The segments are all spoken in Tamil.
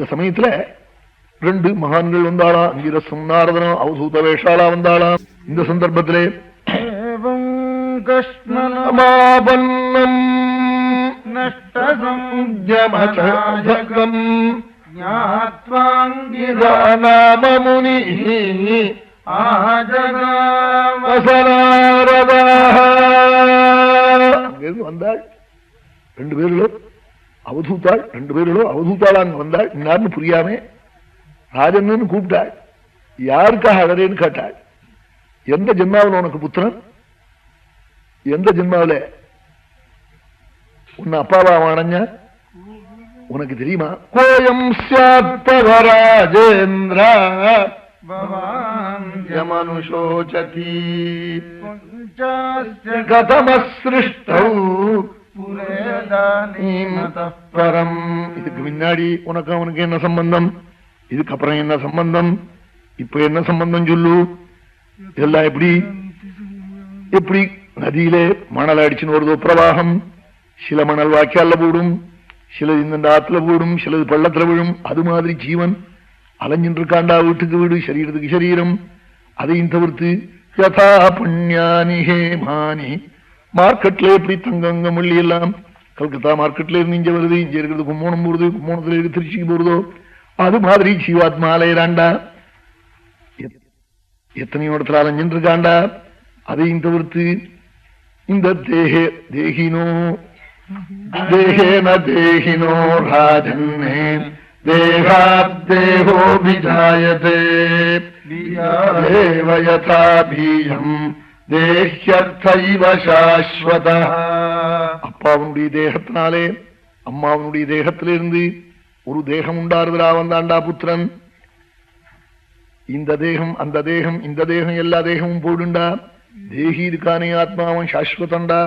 இந்த சமயத்துல ரெண்டு மகான்கள் வந்தாளாம், அங்கிரசும் நாரதனும் அவதூத வேஷாலா வந்தாளாம். இந்த சந்தர்ப்பத்திலே வந்தாள். ரெண்டு பேர்களும் அவதூத்தாள், ரெண்டு பேர்களும் அவதூத்தாளாங்க வந்தாள். இன்னார்னு புரியாம ராஜன்னு கூப்பிட்டாள். யாருக்காக அழறேன்னு கேட்டாள். எந்த ஜென்மாவில் உனக்கு புத்திரன், எந்த ஜென்மாவில உன்னை அப்பாவா அடைஞ்ச உனக்கு தெரியுமா? கோயம் ராஜேந்திர மனுஷோச்சதி இதுக்கு முன்னாடி உனக்கு அவனுக்கு என்ன சம்பந்தம், இதுக்கப்புறம் என்ன சம்பந்தம், இப்ப என்ன சம்பந்தம் சொல்லு. இதெல்லாம் எப்படி எப்படி நதியிலே மணல் அடிச்சுன்னு வருதோ பிரவாகம், சில மணல் வாய்க்கால போடும், சிலது இந்த ஆத்துல போடும், சிலது பள்ளத்துல விழும். அது மாதிரி ஜீவன் அலைஞ்சின்னு இருக்காண்டா, வீட்டுக்கு வீடு, சரீரத்துக்கு சரீரம். அதையும் தவிர்த்து யதா புண்ணியானி ஹேமானி, மார்க்கெட்ல எப்படி தங்கங்க மல்லி எல்லாம் கல்கத்தா மார்க்கெட்ல இருந்து இங்க வருது, இங்க இருக்கிறது கும்போணம் போடுது, கும்போணத்துல இருக்கு திருச்சிக்கு போறதோ, அது மாதிரி ஜீவாத்மா அலையிறாண்டா, எத்தனையோ இடத்துல அலைஞ்சின்னு இருக்காண்டா. அதையும் தவிர்த்து இந்த தேகினோ தேகேன தேகினோ ராஜன்னே தேகாத்தேகோ விஜாயதே தேவயதா பீஜம் தேஹ்யர்த்தைவ சாஸ்வதா. அப்பாவுடைய தேகத்தினாலே அம்மாவனுடைய தேகத்திலிருந்து ஒரு தேகம் உண்டாருதா வந்தாண்டா புத்திரன். இந்த தேகம் அந்த தேகம் இந்த தேகம் எல்லா தேகமும் போடுண்டா. தேகி இருக்கானே ஆத்மாவன் சாஸ்வதண்டா.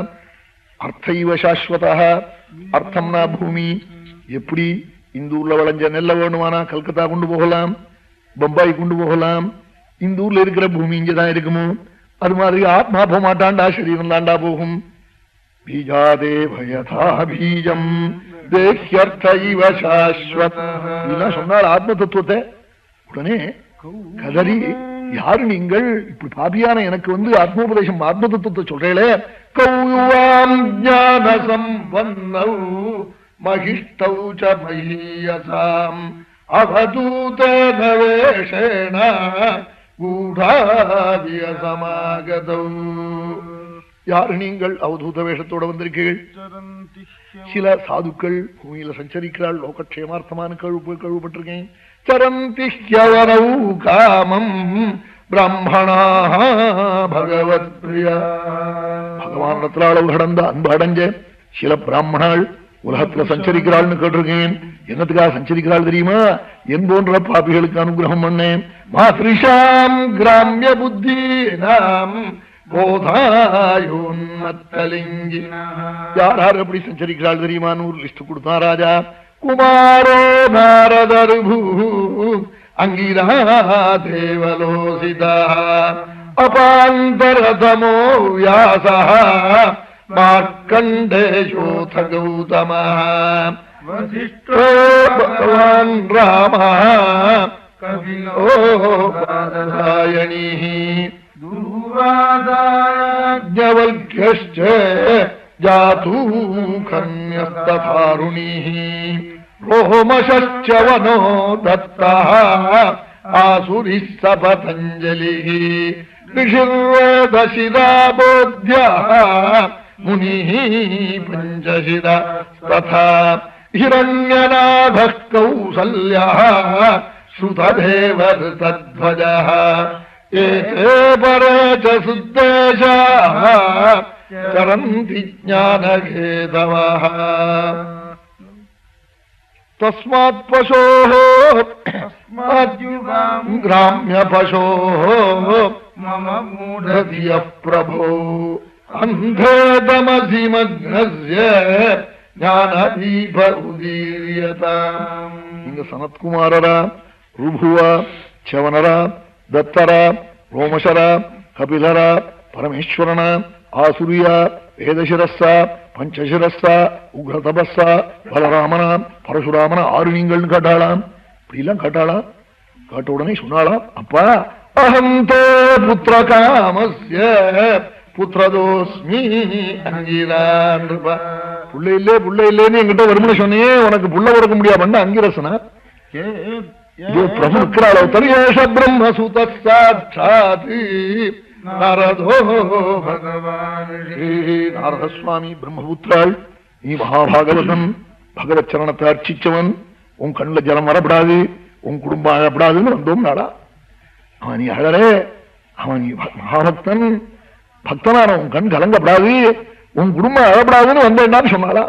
அர்த்தைவ சாஸ்வதா, அர்த்தம்னா பூமி. எப்படி இந்த ஊர்ல விளைஞ்ச நெல்ல வேணுமானா கல்கத்தா கொண்டு போகலாம், பம்பாய் கொண்டு போகலாம். இந்த ஊர்ல இருக்கிற பூமி இங்கதான் இருக்குமோ, அது மாதிரி ஆத்மா போக மாட்டாண்டா, சரீரம் தாண்டா போகும். பீஜாதேவயதா பீஜம் தேஹ்யர்த்தைவ சாஸ்வதா. இதெல்லாம் சொன்னால் ஆத்ம தத்துவத்தை உடனே கதறி, யாரு நீங்கள் இப்படி பாபியான எனக்கு ஆத்மோபதேசம் ஆத்ம தத்துவத்தை சொல்றேளே. கௌவாம் ஞான சம்பன்னௌ மகிஷ்டௌ ச மஹீயசாம் அவதூதேன வேஷேண கூடாவிய சமாகதௌ. யாரு நீங்கள்? அவதூத வேஷத்தோட வந்திருக்கீர்கள். சில சாதுக்கள் பூமியில சஞ்சரிக்கிறாள், லோகக்ஷேமார்த்தமான கழுவப்பட்டிருக்கேன். சரந்தி ஹ்யவனௌ காமம் பிரம்மணா பகவத் பிரியா. பகவானிடத்துல அளவு கடந்த அன்பு அடைஞ்ச சில பிராமணாள் உலகத்துல சஞ்சரிக்கிறாள்னு கேட்டிருக்கேன். என்னத்துக்காக சஞ்சரிக்கிறாள் தெரியுமா? என் போன்ற பாபிகளுக்கு அனுகிரகம் பண்ணேன். மாத்ரிஷாம் கிராமிய புத்தி நாம் போதாயோன்மத்தலிங்கி. யார் யார் எப்படி சஞ்சரிக்கிறாள் தெரியுமான்னு ஒரு லிஸ்ட் கொடுத்தான் ராஜா. குமாரோ நாரதர்பூ அங்கிரா தேவலோசிதா அபாந்தரதமோ வியாசா மார்க்கண்டேயோத கௌதம வசிஷ்டோ பகவான் ராம கபிலோ பாதராயணி துர்வாதாயஜ்ஞவல்க்யஸ்ச ஜாதூ கன்யஸ்ததாருணி ரோமசச்ச வனோ தத்தः ஆசுரிः ஸ பதஞ்சலிः ரிஷிர்வேதசிதா போத்யः முனிः பஞ்சசிதா ததா ஹிரண்யநாபः கௌசல்யः ஸ்ருததேவர்தத்வஜः ஏதே பரே ச சுத்தேஷாः சரந்தி ஞானகேதவः. தஸ்மாத் பசோः கிராமிய பசோः மம மூடதியः பிரபோ அந்தேதமசி மக்னஸ்ய ஞானதீப உதீரியதாம். இங்க சனத்குமாரரா, ருபுவா, சவனரா, தத்தரா, ரோமசரா, கபிலரா, பரமேஸ்வரனா, ஆசுரியா, வேதசிரஸ்ஸா, பஞ்சசிரஸ்ஸா, உக்ரதபஸ்ஸா, பலராமனா, பரசுராமனா, ஆறு நீங்கள் கேட்டாளாம். இப்படிலாம் காட்டாளா? காட்ட உடனே சொன்னாளா, அப்பா அஹந்தோ புத்திர காமஸ்ய புத்திரதோஸ்மி அங்கிரான். புள்ள இல்லே புள்ள இல்லேன்னு என்கிட்ட வருமுன்னு சொன்னியே, உனக்கு புள்ள கொடுக்க முடியாம அங்கிரசனா பிரபு இருக்கிறாளோ தரியேஷ பிரம்மசுத சாட்சாத் நாரதோ பகவான். நாரதசுவாமி பிரம்மபுத்திராள், நீ மகாபாகவதன், பகவத் சரணத்தை அர்ச்சிச்சவன், உன் கண்ணில் ஜலம் வரப்படாது, உன் குடும்பம் அழப்படாதுன்னு வந்தோம் நாளா. அவன் நீ அழறே, அவன் நீ மகாபக்தன், பக்தனான உன் கண் கலங்கப்படாது, உன் குடும்பம் அழப்படாதுன்னு வந்தேன்னான்னு சொன்னாளா.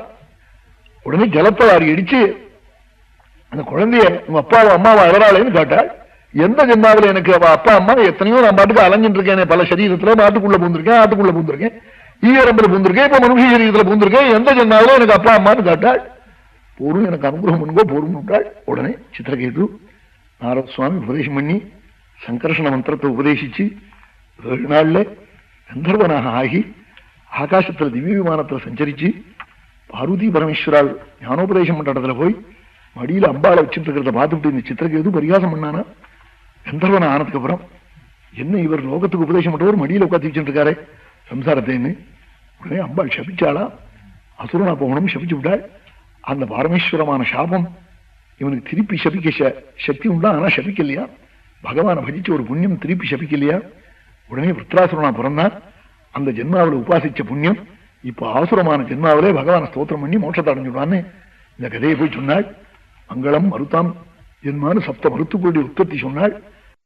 உடனே ஜலத்தை வாரி அடிச்சு அந்த குழந்தைய உங்க அப்பாவை அம்மாவை அழறாளேன்னு கேட்டாள். எந்த ஜென்மாவில் எனக்கு அப்பா அம்மா எத்தனையோ நான் பாட்டுக்கு அலைஞ்சிட்டு இருக்கேன், பல சரீரத்துல மாட்டுக்குள்ள பூந்திருக்கேன், ஆட்டுக்குள்ள பூந்திருக்கேன், ஈரம்புல பூந்திருக்கேன், இப்ப மனுஷ சரீரத்துல பூந்திருக்கேன், எந்த ஜென்மாவில எனக்கு அப்பா அம்மான்னு கேட்டாள். போரும் எனக்கு அனுகிரகம் பண்ணுங்கோ போரும் விட்டாள். உடனே சித்திரகேது நாரத சுவாமி உபதேசம் பண்ணி சங்கர்ஷண மந்திரத்தை உபதேசிச்சு 7 நாள்ல கந்தர்வனாக ஆகி ஆகாசத்துல திவ்ய விமானத்துல சஞ்சரிச்சு பார்வதி பரமேஸ்வரால் ஞானோபதேசம் பண்ற இடத்துல போய் மடியில அம்பாளை வச்சுட்டு இருக்கிறத பார்த்துட்டு இந்த சித்திரகேது பரிகாசம் பண்ணானா. கந்தர்வன ஆனதுக்கு அப்புறம் என்ன இவர் லோகத்துக்கு உபதேசம் பண்றவர் மடியில உட்காந்து வச்சுட்டு இருக்காரு சம்சாரத்தைன்னு. உடனே அம்பாள் சபிச்சாளா, அசுரனா போகணும் சபிச்சு விட்டாள். அந்த பரமேஸ்வரமான சாபம் இவனுக்கு திருப்பி சபிக்க சக்தி உண்டா, ஆனா சபிக்கலையா. பகவானை பஜிச்சு ஒரு புண்ணியம் திருப்பி சபிக்கலையா. உடனே விருத்ராசுரனா பிறந்தான். அந்த ஜென்மாவில் உபாசிச்ச புண்ணியம் இப்ப ஆசுரமான ஜென்மாவிலே பகவான ஸ்தோத்திரம் பண்ணி மோட்சத்தை அடைஞ்சுடான்னு இந்த கதையை போய் சொன்னாள். மங்களம் மருத்தாம் ஜென்மானு 7 மருத்துக்களுடைய உற்பத்தி சொன்னாள்.